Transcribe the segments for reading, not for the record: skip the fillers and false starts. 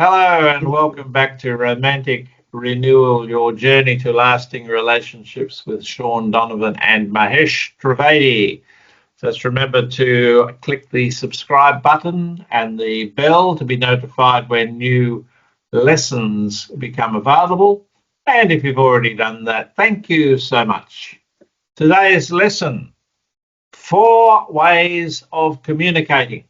Hello and welcome back to Romantic Renewal, your journey to lasting relationships with Sean Donovan and Mahesh Trivedi. Just remember to click the subscribe button and the bell to be notified when new lessons become available. And if you've already done that, thank you so much. Today's lesson, 4 ways of communicating.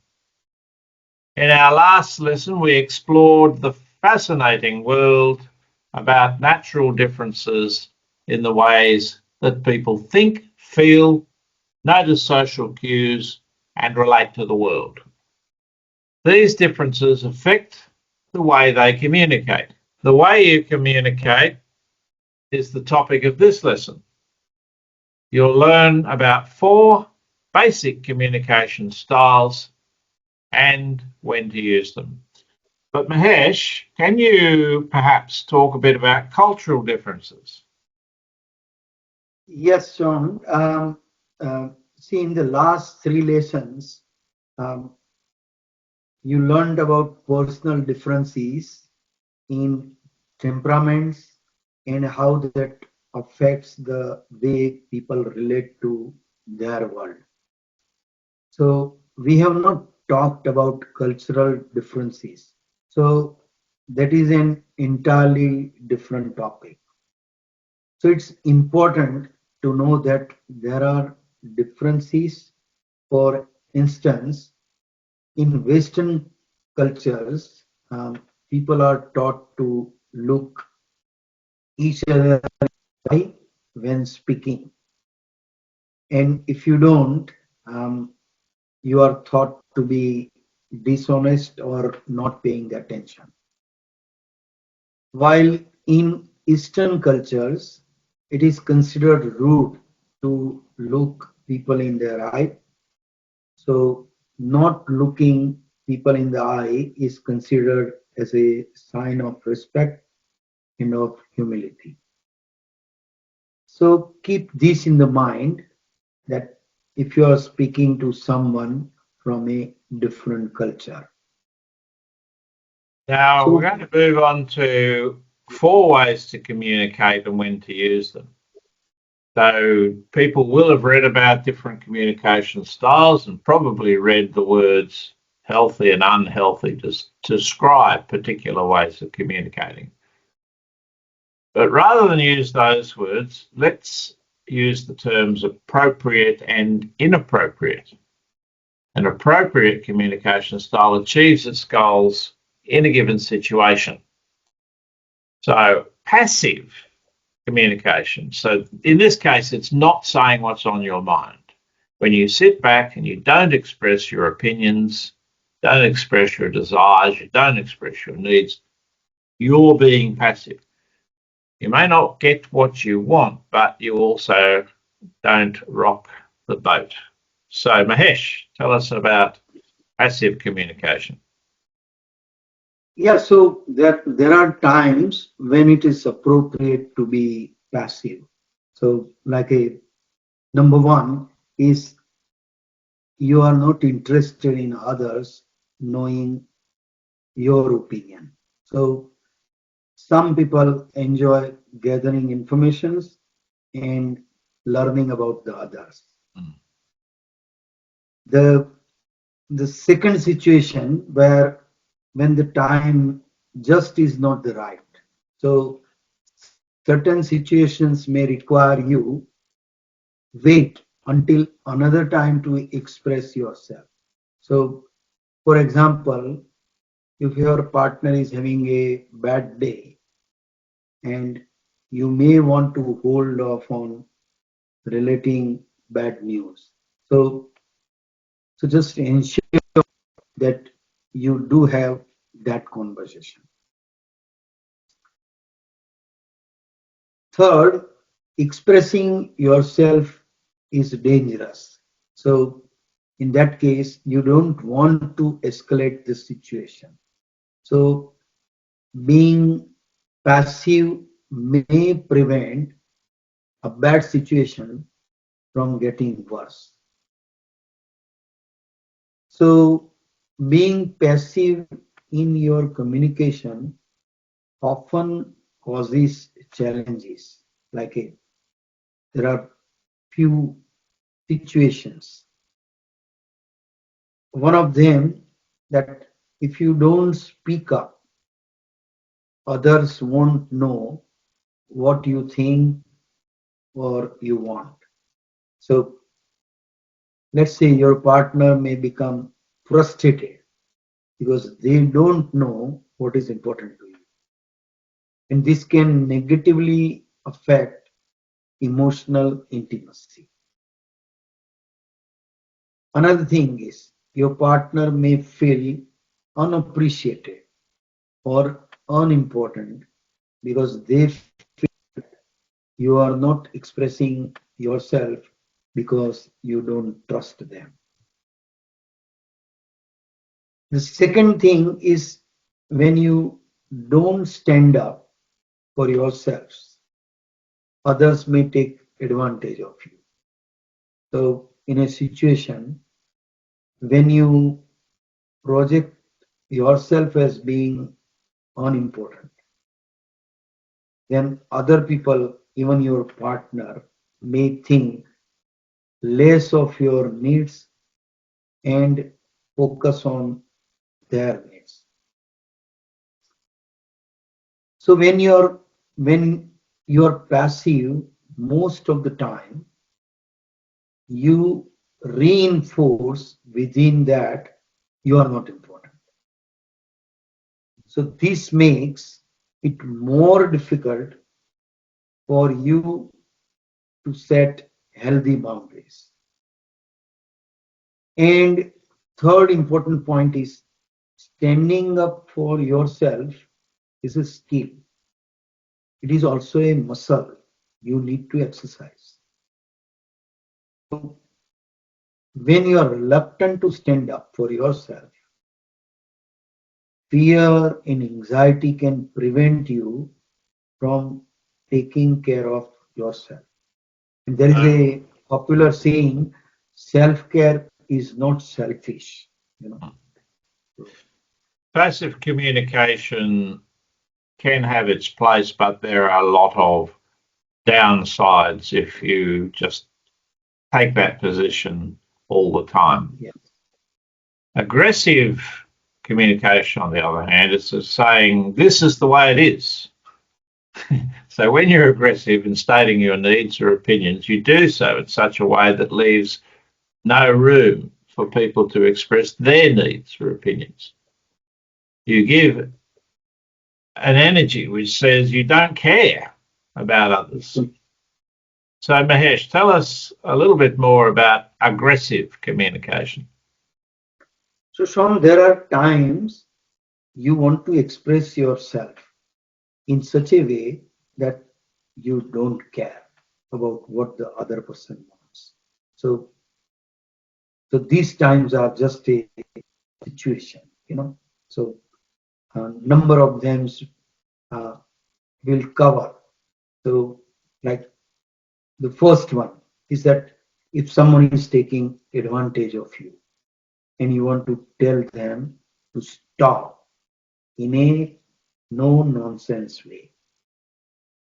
In our last lesson, we explored the fascinating world about natural differences in the ways that people think, feel, notice social cues, and relate to the world. These differences affect the way they communicate. The way you communicate is the topic of this lesson. You'll learn about 4 basic communication styles and when to use them. But Mahesh, can you perhaps talk a bit about cultural differences? Yes, Sean. See, in the last three lessons, um, you learned about personal differences in temperaments and how that affects the way people relate to their world. So, we have not talked about cultural differences. So, that is an entirely different topic. So it's important to know that there are differences. For instance, in Western cultures, people are taught to look each other in the eye when speaking. And if you don't, you are thought to be dishonest or not paying attention. While in Eastern cultures, it is considered rude to look people in their eye. So, not looking people in the eye is considered as a sign of respect and of humility. So, keep this in the mind that if you are speaking to someone from a different culture. Now, we're So, going to move on to 4 ways to communicate and when to use them. So, people will have read about different communication styles and probably read the words healthy and unhealthy to describe particular ways of communicating. But rather than use those words, let's use the terms appropriate and inappropriate. An appropriate communication style achieves its goals in a given situation. So, passive communication. So, in this case, it's not saying what's on your mind. When you sit back and you don't express your opinions, don't express your desires, you don't express your needs, you're being passive. You may not get what you want, but you also don't rock the boat. So, Mahesh, tell us about passive communication. yeah, so there are times when it is appropriate to be passive. So, like a number one is you are not interested in others knowing your opinion. So some people enjoy gathering informations and learning about the others. Mm. The the second situation where when the time just is not the right. So certain situations may require you wait until another time to express yourself. So for example, if your partner is having a bad day and you may want to hold off on relating bad news. So just ensure that you do have that conversation. Third, expressing yourself is dangerous. So in that case, you don't want to escalate the situation. So being passive may prevent a bad situation from getting worse. So being passive in your communication often causes challenges. There are few situations. One of them that if you don't speak up, others won't know what you think or you want. So let's say your partner may become frustrated because they don't know what is important to you. And this can negatively affect emotional intimacy. Another thing is your partner may feel unappreciated or unimportant because they feel you are not expressing yourself because you don't trust them. The second thing is when you don't stand up for yourselves, others may take advantage of you. So, in a situation when you project yourself as being unimportant, then other people, even your partner, may think less of your needs and focus on their needs. So when you're passive most of the time, you reinforce within that you are not important. So this makes it more difficult for you to set healthy boundaries. And third important point is standing up for yourself is a skill. It is also a muscle you need to exercise. So when you are reluctant to stand up for yourself, fear and anxiety can prevent you from taking care of yourself. And there is Um, a popular saying, self-care is not selfish. You know. Passive communication can have its place, but there are a lot of downsides if you just take that position all the time. Yeah. Aggressive communication, on the other hand, is just saying, this is the way it is. So when you're aggressive in stating your needs or opinions, you do so in such a way that leaves no room for people to express their needs or opinions. You give an energy which says you don't care about others. So, Mahesh, tell us a little bit more about aggressive communication. So, Sean, there are times you want to express yourself in such a way that you don't care about what the other person wants. So, so these times are just a situation, you know. So, a number of them uh, will cover. So, like the first one is that if someone is taking advantage of you and you want to tell them to stop in a no nonsense way.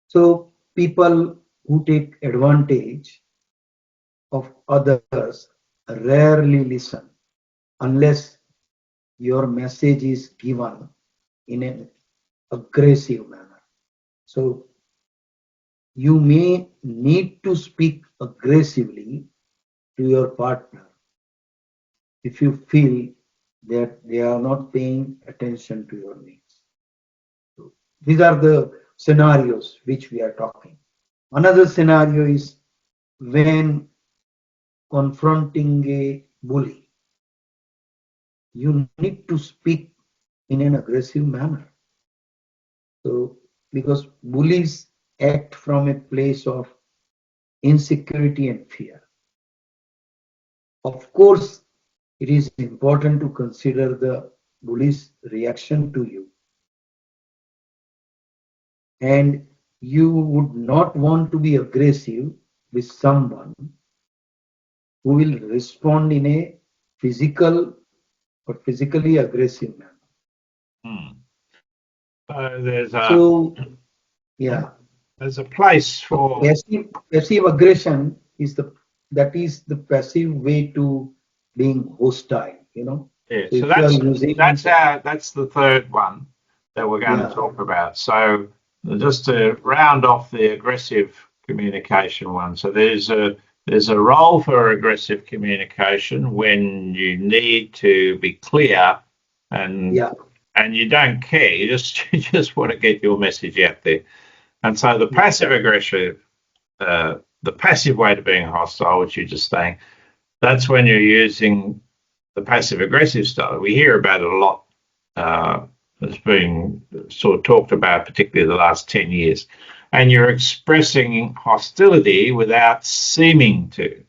So people who take advantage of others rarely listen unless your message is given in an aggressive manner. So you may need to speak aggressively to your partner if you feel that they are not paying attention to your needs. So these are the scenarios which we are talking. Another scenario is when confronting a bully, you need to speak in an aggressive manner. So, because bullies act from a place of insecurity and fear. Of course, it is important to consider the bully's reaction to you. And you would not want to be aggressive with someone who will respond in a physical or physically aggressive manner. there's a So, yeah, there's a place so for passive aggression is the passive way to being hostile, you know. yeah. So So if you are using, that's the third one that we're going to yeah, talk about. So just to round off the aggressive communication one. So there's a role for aggressive communication when you need to be clear and yeah, and you don't care. You just you just want to get your message out there. And so yeah, the passive way to being hostile, which you're just saying, that's when you're using the passive aggressive style. We hear about it a lot. It's been sort of talked about, particularly the last 10 years. And you're expressing hostility without seeming to.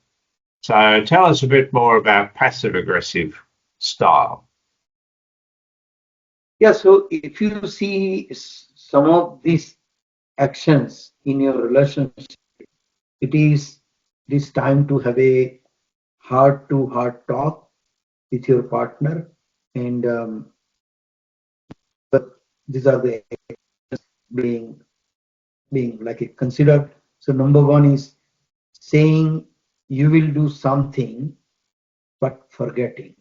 So tell us a bit more about passive aggressive style. yeah. So if you see some of these actions in your relationship, it is this time to have a heart to heart talk with your partner, and but these are the being being like a considered. So number one is saying you will do something but forgetting.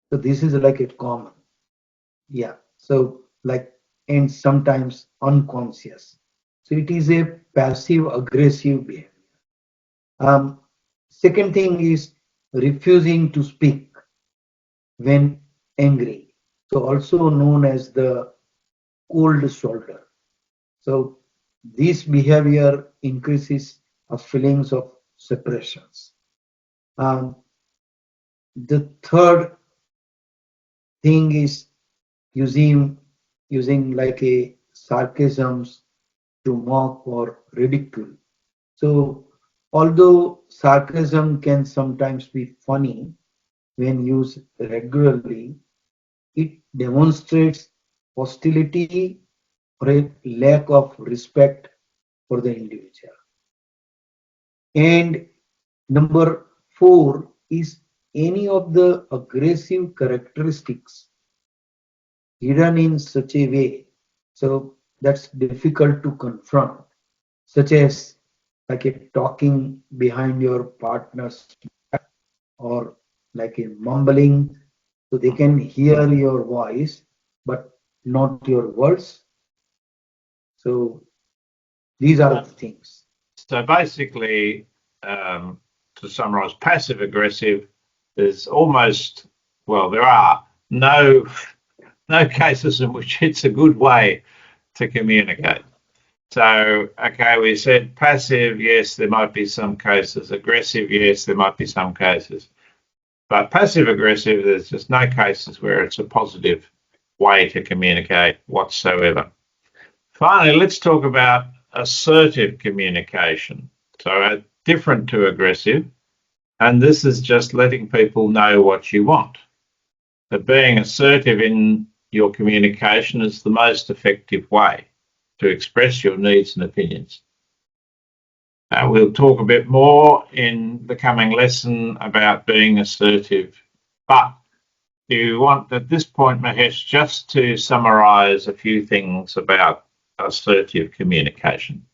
So this is like a common, yeah. So like, and sometimes unconscious. So it is a passive aggressive behavior. Um, Second thing is refusing to speak when angry. So also known as the cold shoulder. So this behavior increases feelings of separations. Um, the third thing is using using like a sarcasms to mock or ridicule. So although sarcasm can sometimes be funny when used regularly, it demonstrates hostility or a lack of respect for the individual. And number four is any of the aggressive characteristics hidden in such a way so that's difficult to confront, such as like a talking behind your partner's or like a mumbling, so they can hear your voice but not your words. So these are the things. So basically, to summarize, passive aggressive is almost, well, there are no cases in which it's a good way to communicate. So, okay, we said passive, yes, there might be some cases. Aggressive, yes, there might be some cases. But passive aggressive, there's just no cases where it's a positive way to communicate whatsoever. Finally, let's talk about assertive communication. So, different to aggressive, and this is just letting people know what you want. But being assertive in your communication is the most effective way to express your needs and opinions. We'll talk a bit more in the coming lesson about being assertive. But do you want, at this point, Mahesh, just to summarize a few things about assertive communication?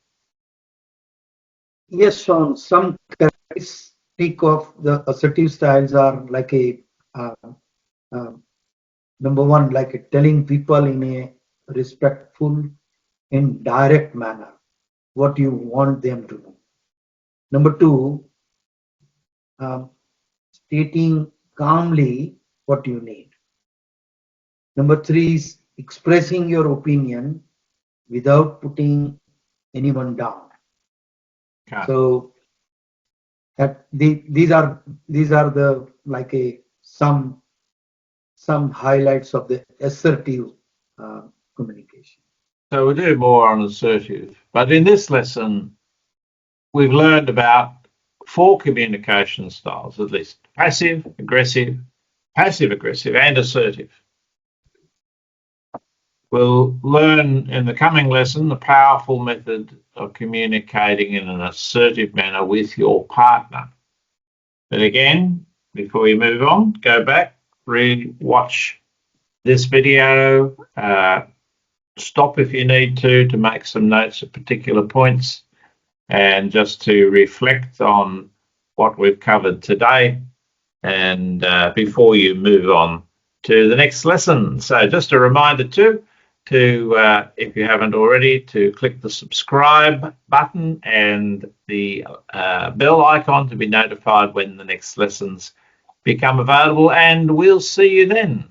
Yes, Sean, some characteristic of the assertive styles are like a uh, uh, number one, like telling people in a respectful and direct manner what you want them to do. Number two, um, stating calmly what you need. Number three is expressing your opinion without putting anyone down. Okay. So these are the like a some highlights of the assertive uh, communication. So we'll do more on assertive. But in this lesson, we've learned about four communication styles, at least passive aggressive, and assertive. We'll learn in the coming lesson the powerful method of communicating in an assertive manner with your partner. But again, before we move on, go back, watch this video, stop if you need to make some notes at particular points and just to reflect on what we've covered today, and before you move on to the next lesson. So just a reminder too, to if you haven't already, to click the subscribe button and the bell icon to be notified when the next lessons become available, and we'll see you then.